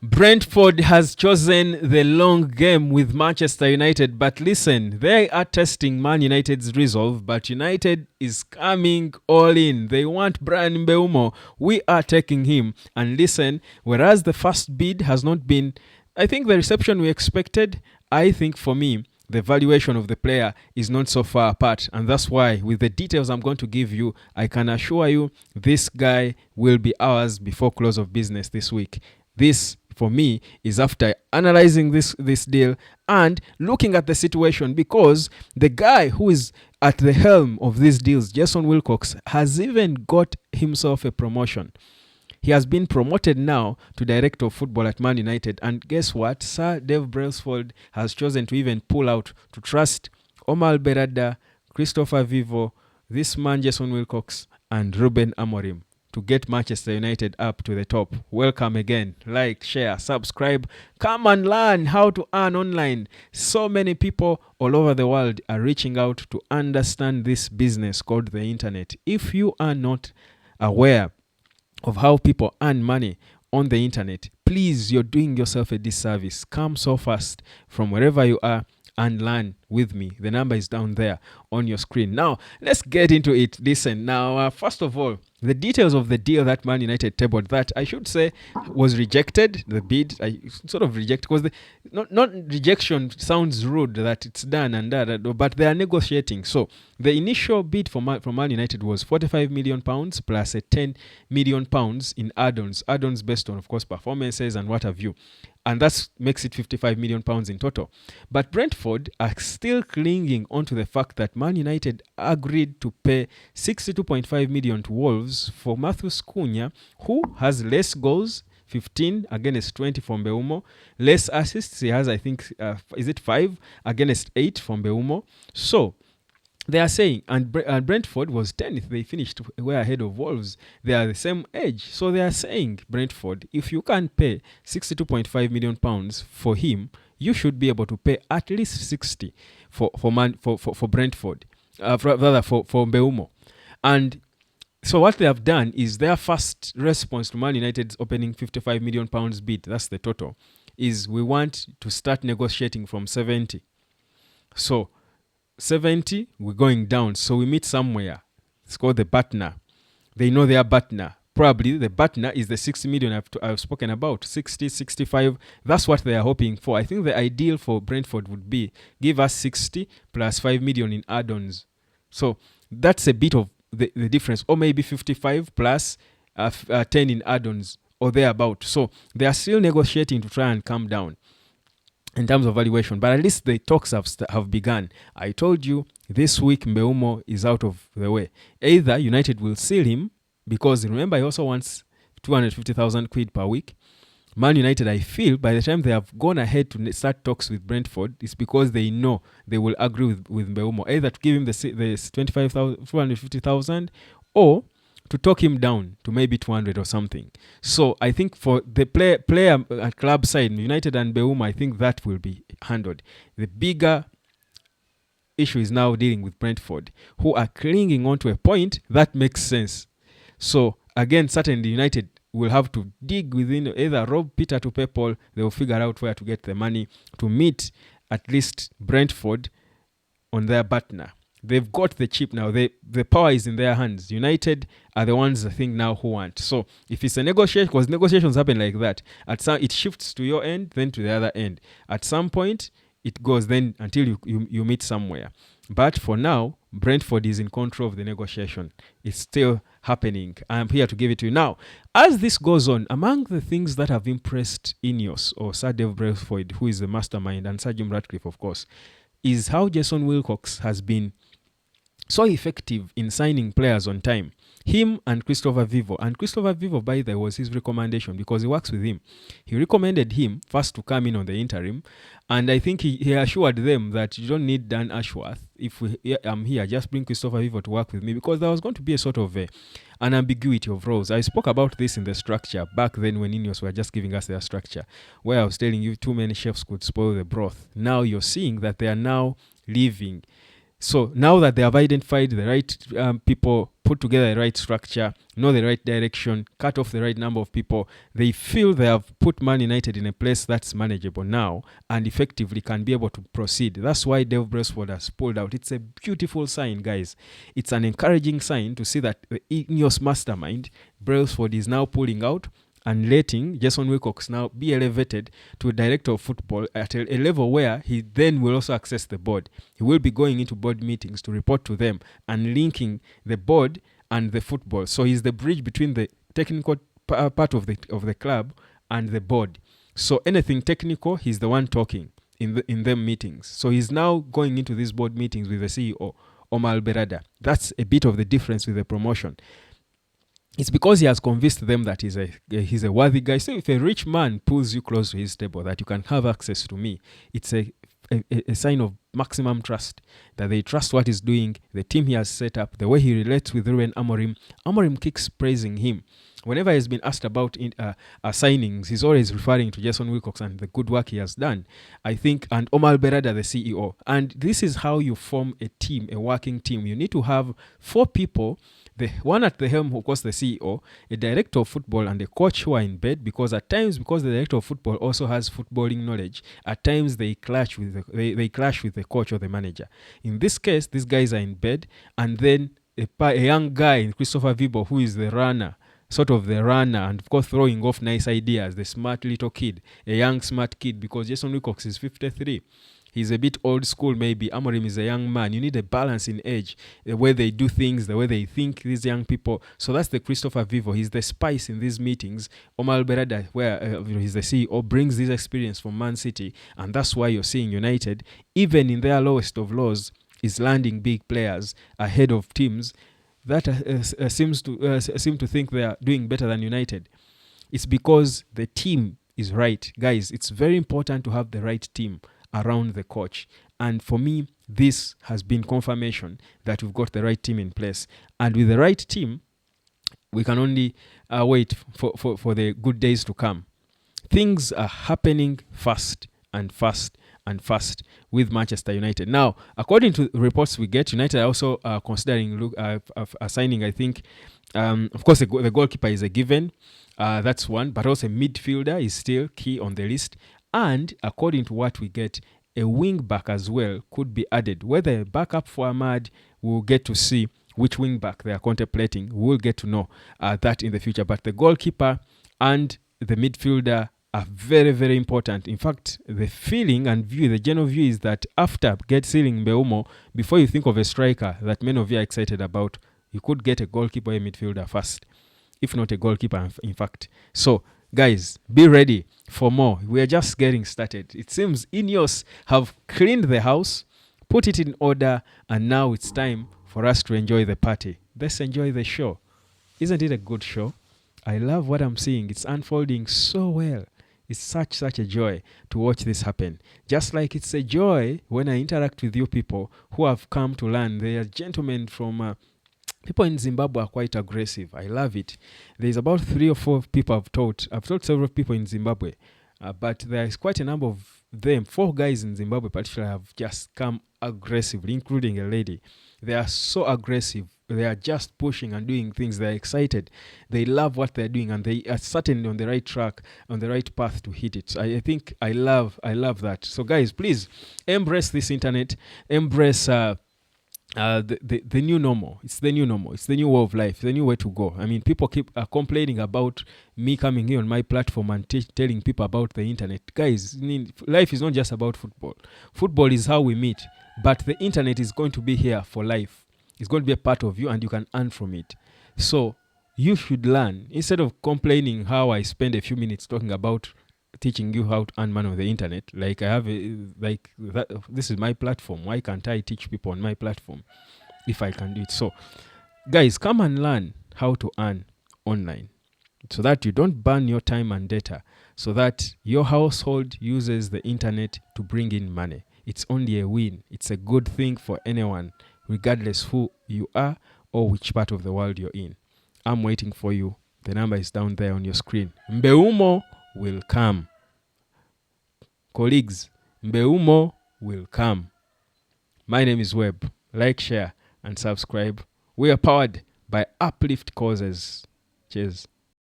Brentford has chosen the long game with Manchester United, but listen, they are testing Man United's resolve, but United is coming all in. They want Brian Mbeumo. We are taking him. And listen, whereas the first bid has not been, I think, the reception we expected, I think for me, the valuation of the player is not so far apart. And that's why, with the details I'm going to give you, I can assure you this guy will be ours before close of business this week. This, for me, is after analyzing this deal and looking at the situation, because the guy who is at the helm of these deals, Jason Wilcox, has even got himself a promotion. He has been promoted now to director of football at Man United. And guess what? Sir Dave Brailsford has chosen to even pull out, to trust Omar Berada, Christopher Vivo, this man Jason Wilcox, and Ruben Amorim to get Manchester United up to the top. Welcome again. Like, share, subscribe. Come and learn how to earn online. So many people all over the world are reaching out to understand this business called the internet. If you are not aware of how people earn money on the internet, please, you're doing yourself a disservice. Come so fast from wherever you are and learn with me. The number is down there on your screen. Now, let's get into it. Listen, now, first of all, the details of the deal that Man United tabled, that I should say was rejected. The bid, I sort of reject, because not rejection sounds rude, that it's done and that, but they are negotiating. So the initial bid from Man United was £45 million plus a £10 million in add-ons based on, of course, performances and what have you. And that makes it £55 million in total. But Brentford are still clinging onto the fact that Man United agreed to pay £62.5 million to Wolves for Matheus Cunha, who has less goals, 15 against 20 from Mbeumo, less assists. He has, I think, is it 5 against 8 from Mbeumo. So they are saying, and Brentford was 10th. They finished way ahead of Wolves. They are the same age. So they are saying, Brentford, if you can pay £62.5 million for him, you should be able to pay at least 60 for Brentford, rather for Mbeumo. And so what they have done is their first response to Man United's opening £55 million bid, that's the total, is we want to start negotiating from 70. So 70, we're going down. So we meet somewhere. It's called the Batna. They know their Batna. Probably the Batna is the 60 million I've spoken about. 60, 65. That's what they are hoping for. I think the ideal for Brentford would be give us 60 plus 5 million in add-ons. So that's a bit of the difference. Or maybe 55 plus 10 in add-ons or thereabout. So they are still negotiating to try and come down in terms of valuation, but at least the talks have begun. I told you this week Mbeumo is out of the way. Either United will seal him, because remember he also wants 250,000 quid per week. Man United, I feel, by the time they have gone ahead to start talks with Brentford, it's because they know they will agree with Mbeumo, either to give him the 250,000 or to talk him down to maybe 200 or something. So I think for the player at club side, United and Mbeumo, I think that will be handled. The bigger issue is now dealing with Brentford, who are clinging on to a point that makes sense. So again, certainly United will have to dig within, either rob Peter to pay Paul. They will figure out where to get the money to meet at least Brentford on their partner. They've got the chip now. The power is in their hands. United are the ones, I think, now who want. So if it's a negotiation, because negotiations happen like that, it shifts to your end, then to the other end. At some point, it goes then until you meet somewhere. But for now, Brentford is in control of the negotiation. It's still happening. I'm here to give it to you. Now, as this goes on, among the things that have impressed INEOS, or Sir Dave Brailsford, who is the mastermind, and Sir Jim Ratcliffe, of course, is how Jason Wilcox has been so effective in signing players on time. Him and Christopher Vivo. And Christopher Vivo, by the way, was his recommendation because he works with him. He recommended him first to come in on the interim. And I think he assured them that you don't need Dan Ashworth. If I'm here, just bring Christopher Vivo to work with me, because there was going to be a sort of an ambiguity of roles. I spoke about this in the structure back then when INEOS were just giving us their structure, where I was telling you too many chefs could spoil the broth. Now you're seeing that they are now leaving. So now that they have identified the right people put together the right structure, know the right direction, cut off the right number of people. They feel they have put Man United in a place that's manageable now and effectively can be able to proceed. That's why Dave Brentford has pulled out. It's a beautiful sign, guys. It's an encouraging sign to see that the INEOS mastermind, Brentford, is now pulling out and letting Jason Wilcox now be elevated to a director of football at a level where he then will also access the board. He will be going into board meetings to report to them and linking the board and the football. So he's the bridge between the technical part of the club and the board. So anything technical, he's the one talking in them meetings. So he's now going into these board meetings with the CEO, Omar Berada. That's a bit of the difference with the promotion. It's because he has convinced them that he's a worthy guy. So if a rich man pulls you close to his table, that you can have access to me, it's a sign of maximum trust, that they trust what he's doing, the team he has set up, the way he relates with Ruben Amorim. Amorim keeps praising him. Whenever he's been asked about signings, he's always referring to Jason Wilcox and the good work he has done, I think, and Omar Berada, the CEO. And this is how you form a team, a working team. You need to have 4 people, the one at the helm, of course, the CEO, a director of football, and a coach who are in bed, because at times, because the director of football also has footballing knowledge, at times they clash with the coach or the manager. In this case, these guys are in bed, and then a young guy, Christopher Vibo, who is the runner, and of course throwing off nice ideas, the smart little kid, a young smart kid, because Jason Wilcox is 53. He's a bit old school maybe. Amorim is a young man. You need a balance in age, the way they do things, the way they think, these young people. So that's the Christopher Vivo. He's the spice in these meetings. Omar Berada, where he's the CEO, brings this experience from Man City, and that's why you're seeing United, even in their lowest of lows, is landing big players ahead of teams that seem to think they are doing better than United. It's because the team is right. Guys, it's very important to have the right team around the coach. And for me, this has been confirmation that we've got the right team in place. And with the right team, we can only wait for the good days to come. Things are happening fast with Manchester United. Now, according to reports we get, United are also considering signing, I think, of course, the goalkeeper is a given. That's one, but also a midfielder is still key on the list. And according to what we get, a wing back as well could be added. Whether a backup for Ahmad, we'll get to see which wing back they are contemplating. We'll get to know that in the future. But the goalkeeper and the midfielder are very, very important. In fact, the feeling and view, the general view is that after sealing Mbeumo, before you think of a striker that many of you are excited about, you could get a goalkeeper or a midfielder first, if not a goalkeeper, in fact. So, guys, be ready for more. We are just getting started. It seems INEOS have cleaned the house, put it in order, and now it's time for us to enjoy the party. Let's enjoy the show. Isn't it a good show? I love what I'm seeing. It's unfolding so well. It's such a joy to watch this happen. Just like it's a joy when I interact with you people who have come to learn. They are gentlemen from... people in Zimbabwe are quite aggressive. I love it. There's about 3 or 4 people I've taught. I've taught several people in Zimbabwe. But there is quite a number of them. 4 guys in Zimbabwe particularly have just come aggressively, including a lady. They are so aggressive. They are just pushing and doing things. They're excited. They love what they're doing, and they are certainly on the right track, on the right path to hit it. So I think I love that. So guys, please embrace this internet. Embrace the new normal. It's the new normal. It's the new way of life. The new way to go. I mean, people keep complaining about me coming here on my platform and telling people about the internet. Guys, I mean, life is not just about football. Football is how we meet, but the internet is going to be here for life. It's going to be a part of you, and you can earn from it. So you should learn. Instead of complaining how I spend a few minutes talking about teaching you how to earn money on the internet, like I have this is my platform. Why can't I teach people on my platform if I can do it? So guys, come and learn how to earn online so that you don't burn your time and data, so that your household uses the internet to bring in money. It's only a win. It's a good thing for anyone, regardless who you are or which part of the world you're in. I'm waiting for you. The number is down there on your screen. Mbeumo will come. Colleagues, Mbeumo will come. My name is Webb. Like, share, and subscribe. We are powered by uplift causes. Cheers.